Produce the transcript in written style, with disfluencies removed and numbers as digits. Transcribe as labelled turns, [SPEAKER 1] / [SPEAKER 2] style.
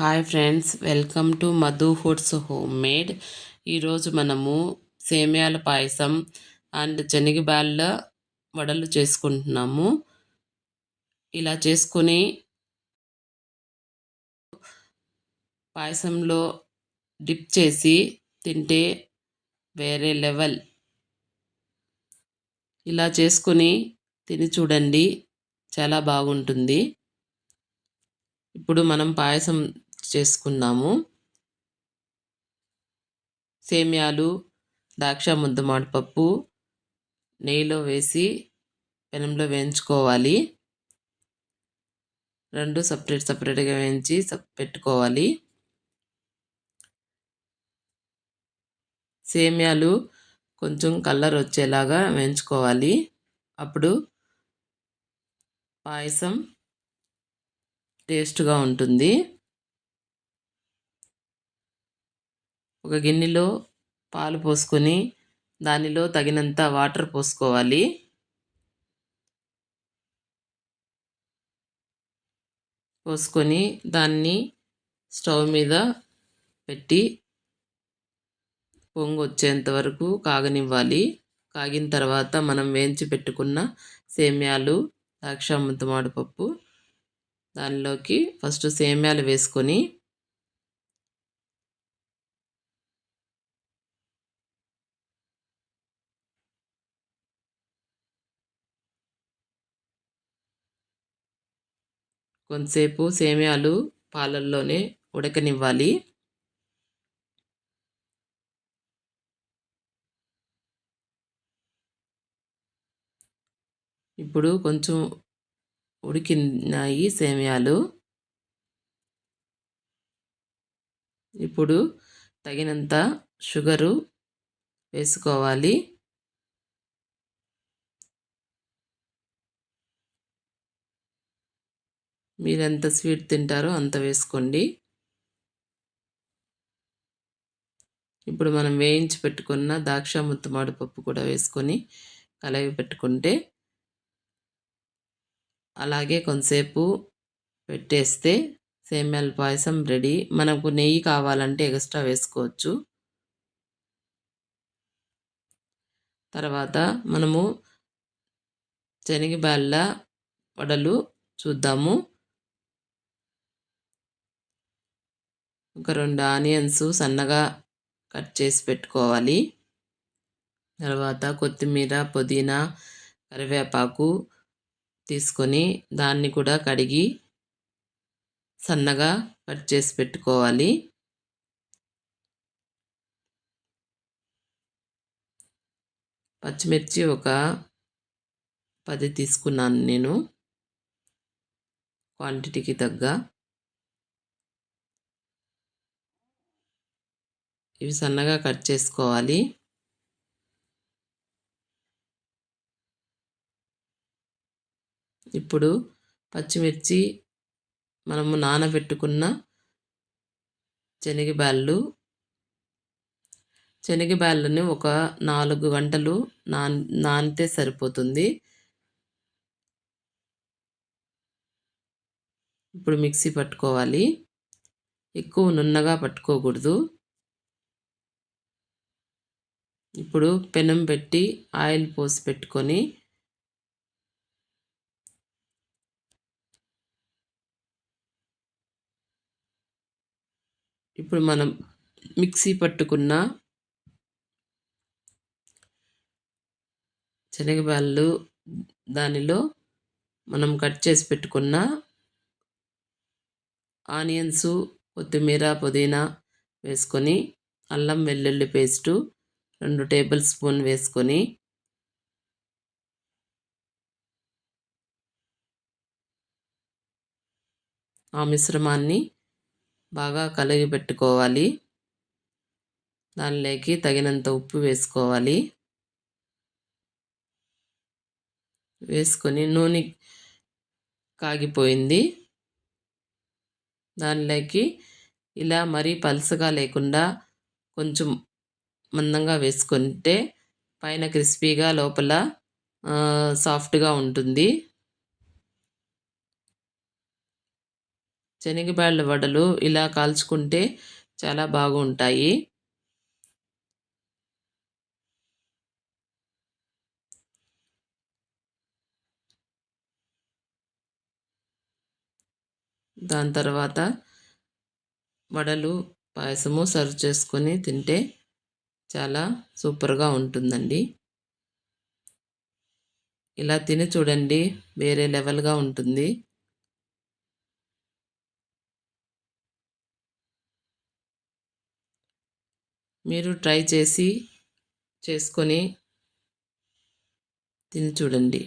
[SPEAKER 1] Hi friends, welcome to Madhu foods home made. ఈరోజు మనము సేమియాల పాయసం and శనగబ్యాళ్ళ వడలు చేసుకుంటున్నాము. ఇలా చేసుకొని పాయసంలో డిప్ చేసి తింటే వేరే లెవెల్. ఇలా చేసుకొని తిని చూడండి, చాలా బాగుంటుంది. ఇప్పుడు మనం పాయసం చేసుకుందాము. సేమియాలు, ద్రాక్ష ముద్ద మామిడిపప్పు నెయ్యిలో వేసి పెనంలో వేయించుకోవాలి. రెండు సపరేట్గా వేయించి పెట్టుకోవాలి. సేమియాలు కొంచెం కలర్ వచ్చేలాగా వేయించుకోవాలి. అప్పుడు పాయసం టేస్ట్గా ఉంటుంది. ఒక గిన్నెలో పాలు పోసుకొని దానిలో తగినంత వాటర్ పోసుకోవాలి. పోసుకొని దాన్ని స్టవ్ మీద పెట్టి పొంగు వచ్చేంత వరకు కాగనివ్వాలి. కాగిన తర్వాత మనం వేయించి పెట్టుకున్న సేమియాలు, ద్రాక్ష ముద్ద మామిడిపప్పు దానిలోకి ఫస్ట్ సేమియాలు వేసుకొని కొంతసేపు సేమియాలు పాలల్లోనే ఉడకనివ్వాలి. ఇప్పుడు కొంచెం ఉడికినాయి సేమియాలు. ఇప్పుడు తగినంత షుగరు వేసుకోవాలి. మీరు ఎంత స్వీట్ తింటారో అంత వేసుకోండి. ఇప్పుడు మనం వేయించి పెట్టుకున్న ద్రాక్ష ముద్ద మామిడిపప్పు కూడా వేసుకొని కలిపి పెట్టుకుంటే, అలాగే కొంతసేపు పెట్టేస్తే సేమియాల పాయసం రెడీ. మనకు నెయ్యి కావాలంటే ఎక్స్ట్రా వేసుకోవచ్చు. తర్వాత మనము శనగబ్యాళ్ళ వడలు చూద్దాము. ఒక 2 ఆనియన్స్ సన్నగా కట్ చేసి పెట్టుకోవాలి. తర్వాత కొత్తిమీర, పుదీనా, కరివేపాకు తీసుకొని దాన్ని కూడా కడిగి సన్నగా కట్ చేసి పెట్టుకోవాలి. పచ్చిమిర్చి ఒక 10 తీసుకున్నాను నేను, క్వాంటిటీకి తగ్గ. ఇవి సన్నగా కట్ చేసుకోవాలి. ఇప్పుడు పచ్చిమిర్చి, మనము నానబెట్టుకున్న శనగబ్యాళ్ళని ఒక 4 గంటలు నానితే సరిపోతుంది. ఇప్పుడు మిక్సీ పట్టుకోవాలి. ఎక్కువ నున్నగా పట్టుకోకూడదు. ఇప్పుడు పెనం పెట్టి ఆయిల్ పోసి పెట్టుకొని ఇప్పుడు మనం మిక్సీ పట్టుకున్న శనగబ్యాళ్ళు దానిలో మనం కట్ చేసి పెట్టుకున్న ఆనియన్స్, కొత్తిమీర, పుదీనా వేసుకొని అల్లం వెల్లుల్లి పేస్టు 2 టేబుల్ స్పూన్ వేసుకొని ఆ మిశ్రమాన్ని బాగా కలిగి పెట్టుకోవాలి. దానిలోకి తగినంత ఉప్పు వేసుకోవాలి. వేసుకొని నూనె కాగిపోయింది. దానిలోకి ఇలా మరీ పలుసగా లేకుండా కొంచెం మందంగా వేసుకుంటే పైన క్రిస్పీగా లోపల సాఫ్ట్గా ఉంటుంది. శనగబ్యాళ్ళ వడలు ఇలా కాల్చుకుంటే చాలా బాగుంటాయి. దాని తర్వాత వడలు, పాయసము సర్వ్ చేసుకొని తింటే చాలా సూపర్‌గా ఉంటుందండి. ఇలా తిని చూడండి, వేరే లెవెల్‌గా ఉంటుంది. మీరు ట్రై చేసుకొని తిని చూడండి.